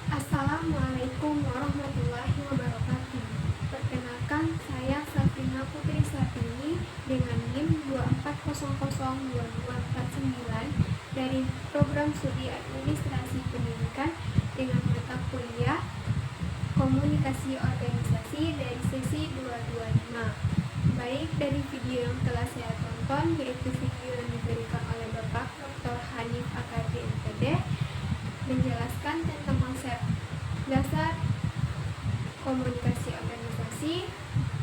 Assalamualaikum warahmatullahi wabarakatuh. Perkenalkan, saya Safina Putri Satini dengan NIM 24002249 dari Program Studi Administrasi Pendidikan dengan mata kuliah Komunikasi Organisasi dari sesi 225. Baik dari video yang telah saya tonton, yaitu video yang diberikan oleh Bapak Dr. Hanif AKD MPD, menjelaskan tentang konsep dasar komunikasi organisasi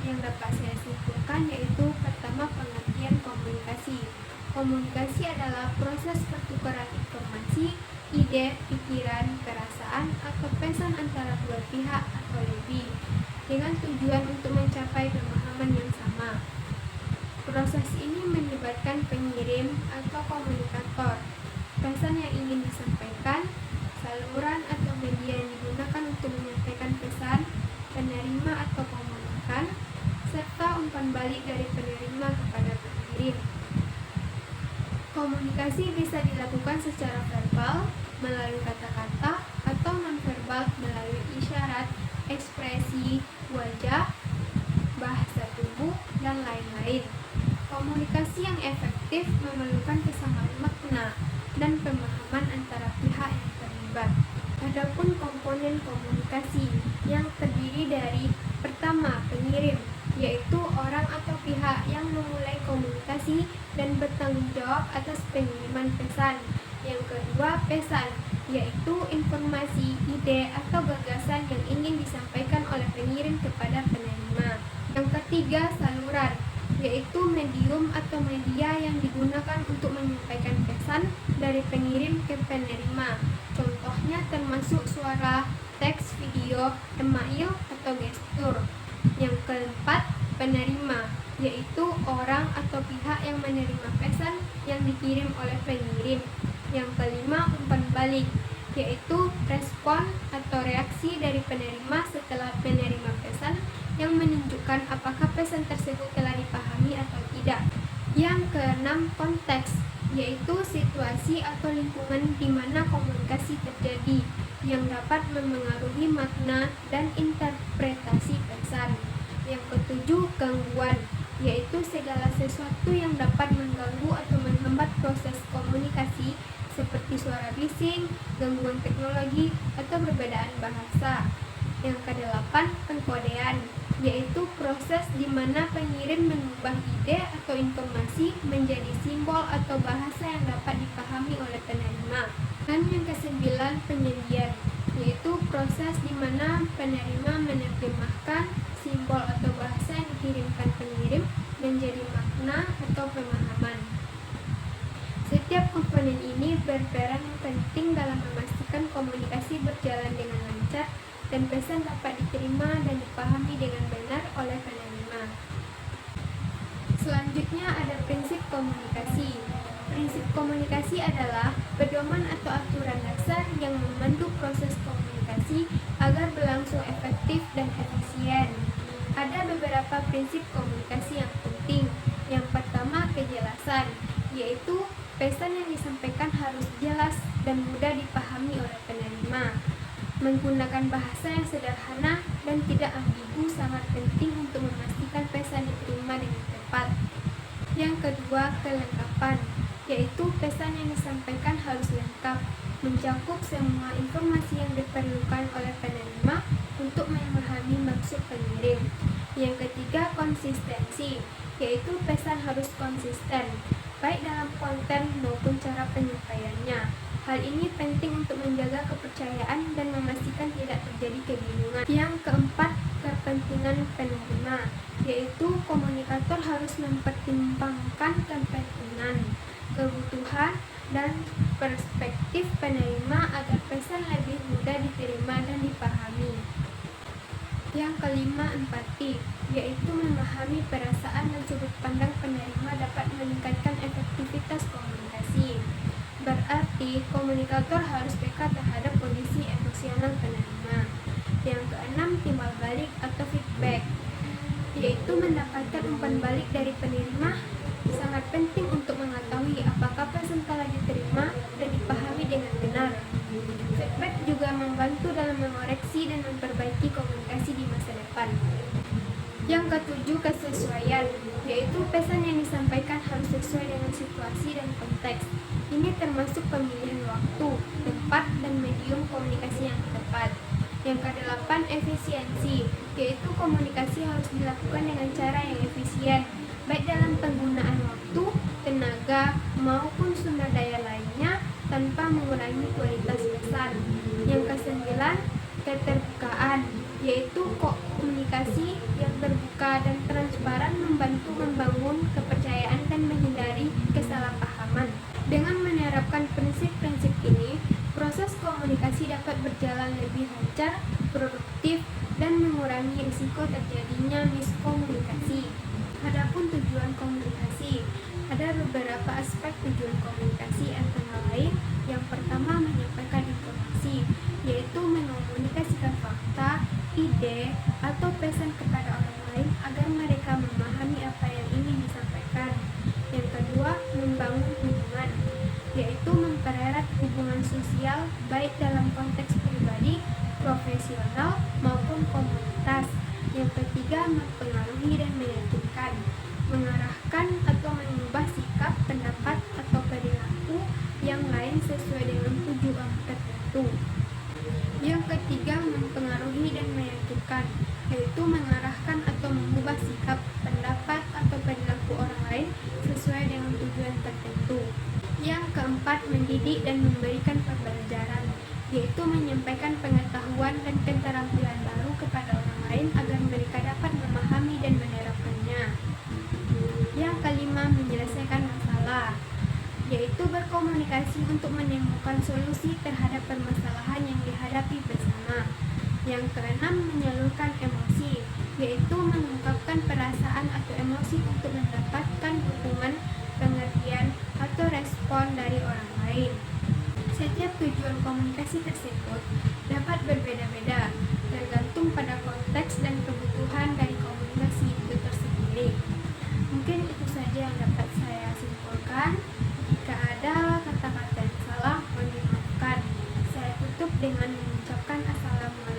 yang dapat saya simpulkan, yaitu pertama, pengertian komunikasi. Komunikasi adalah proses pertukaran informasi, ide, pikiran, perasaan, atau pesan antara dua pihak atau lebih dengan tujuan untuk mencapai pemahaman yang sama. Proses ini melibatkan pengirim atau komunikator, pesan yang ingin disampaikan, saluran atau media yang digunakan untuk menyampaikan pesan, penerima atau pemanakan, serta umpan balik dari penerima kepada pengirim. Komunikasi bisa dilakukan secara verbal, melalui kata-kata, atau nonverbal melalui isyarat, ekspresi wajah, bahasa tubuh, dan lain-lain. Komunikasi yang efektif memerlukan kesamaan makna dan pemahaman antara pihak yang terlibat. Adapun komponen komunikasi yang terdiri dari pertama, pengirim, yaitu orang atau pihak yang memulai komunikasi dan bertanggung jawab atas pengiriman pesan. Yang kedua, pesan, yaitu informasi, ide, atau gagasan yang ingin disampaikan oleh pengirim kepada penerima. Yang ketiga, saluran, yaitu medium atau media yang digunakan untuk menyampaikan pesan dari pengirim ke penerima. Contohnya termasuk suara, teks, video, email, atau gestur. Yang keempat, penerima, yaitu orang atau pihak yang menerima pesan yang dikirim oleh pengirim. Yang kelima, umpan balik, yaitu respon atau reaksi dari penerima setelah menerima pesan yang menunjukkan apakah pesan tersebut telah dipahami atau tidak. Yang keenam, konteks, yaitu situasi atau lingkungan di mana komunikasi terjadi yang dapat memengaruhi makna dan interpretasi pesan. Yang ketujuh, gangguan, yaitu segala sesuatu yang dapat mengganggu atau menghambat proses komunikasi seperti suara bising, gangguan teknologi, atau perbedaan bahasa. Yang kedelapan, pengkodean, yaitu proses di mana pengirim mengubah ide atau informasi menjadi simbol atau bahasa yang dapat dipahami oleh penerima. Dan yang kesembilan, penyajian, yaitu proses di mana penerima menerjemahkan simbol atau bahasa yang dikirimkan pengirim menjadi makna atau pemahaman. Setiap komponen ini berperan penting dalam memastikan komunikasi berjalan dengan lancar dan pesan dapat diterima dan dipahami dengan benar oleh penerima. Selanjutnya ada prinsip komunikasi. Prinsip komunikasi adalah pedoman atau aturan dasar yang memandu proses komunikasi agar berlangsung efektif dan efisien. Ada beberapa prinsip komunikasi yang penting. Yang pertama, kejelasan, yaitu pesan yang disampaikan harus jelas dan mudah dipahami oleh penerima. Menggunakan bahasa yang sederhana dan tidak ambigu sangat penting untuk memastikan pesan diterima dengan tepat. Yang kedua, kelengkapan, yaitu pesan yang disampaikan harus lengkap, mencakup semua informasi yang diperlukan oleh penerima untuk memahami maksud pengirim. Yang ketiga, konsistensi, yaitu pesan harus konsisten, baik dalam konten maupun cara penyampaiannya. Hal ini penting untuk menjaga kepercayaan dan memastikan tidak terjadi kebingungan. Yang keempat, kepentingan penerima, yaitu komunikator harus mempertimbangkan kepentingan, kebutuhan, dan perspektif penerima agar pesan lebih mudah diterima dan dipahami. Yang kelima, empati, yaitu memahami perasaan dan sudut pandang penerima dapat meningkatkan efektivitas komunikasi. Berarti, komunikator harus peka terhadap kondisi emosional penerima. Yang keenam, timbal balik atau feedback, yaitu mendapatkan umpan balik dari penerima. Sangat penting untuk mengetahui apakah pesan telah diterima dan dipahami dengan benar. Feedback juga membantu dalam mengoreksi dan memperbaiki komunikasi di masa depan. Yang ketujuh, kesesuaian, yaitu pesan yang disampaikan harus sesuai dengan situasi dan konteks. Ini termasuk pemilihan waktu, tempat, dan medium komunikasi yang tepat. Yang kedelapan, efisiensi, yaitu komunikasi harus dilakukan dengan cara yang efisien, baik dalam penggunaan waktu, tenaga, maupun sumber daya lainnya tanpa mengurangi kualitas pesan. Yang kesembilan, keterbukaan, yaitu komunikasi yang terbuka dan transparan membantu membangun kepercayaan dan menghindari kesalahpahaman. Dengan menerapkan prinsip-prinsip ini, proses komunikasi dapat berjalan lebih lancar, produktif, dan mengurangi risiko terjadinya miskomunikasi. Adapun tujuan komunikasi, ada beberapa aspek tujuan komunikasi antara lain. Yang pertama, menyampaikan informasi, yaitu mengomunikasikan fakta, ide, atau pesan kepada orang lain agar mereka memahami apa yang ingin disampaikan. Yang kedua, membangun hubungan, yaitu mempererat hubungan sosial baik dalam konteks pribadi, profesional, maupun komunitas. Yang ketiga, mempengaruhi dan meyakinkan, mengarahkan atau mengubah sikap, pendapat, atau perilaku yang lain sesuai dengan tujuan tertentu. Yang ketiga, mempengaruhi dan meyakinkan, yaitu mengarahkan atau mengubah sikap, pendapat, atau perilaku orang lain sesuai dengan tujuan tertentu. Yang keempat, mendidik dan memberikan pembelajaran, yaitu menyampaikan pengetahuan dan keterampilan baru kepada orang lain agar mereka dapat memahami dan menerapkannya. Yang kelima, menyelesaikan masalah, yaitu berkomunikasi untuk menemukan solusi terhadap permasalahan yang dihadapi bersama. Yang keenam, menyalurkan emosi, yaitu mengungkapkan perasaan atau emosi untuk mendapatkan dukungan, pengertian, atau respon dari orang lain. Setiap tujuan komunikasi tersebut dapat berbeda-beda, tergantung pada konteks dan kebutuhan dari komunikasi itu tersendiri. Mungkin itu saja yang dapat saya simpulkan. Jika ada kata-kata yang salah, mohon dimaafkan. Saya tutup dengan mengucapkan assalamualaikum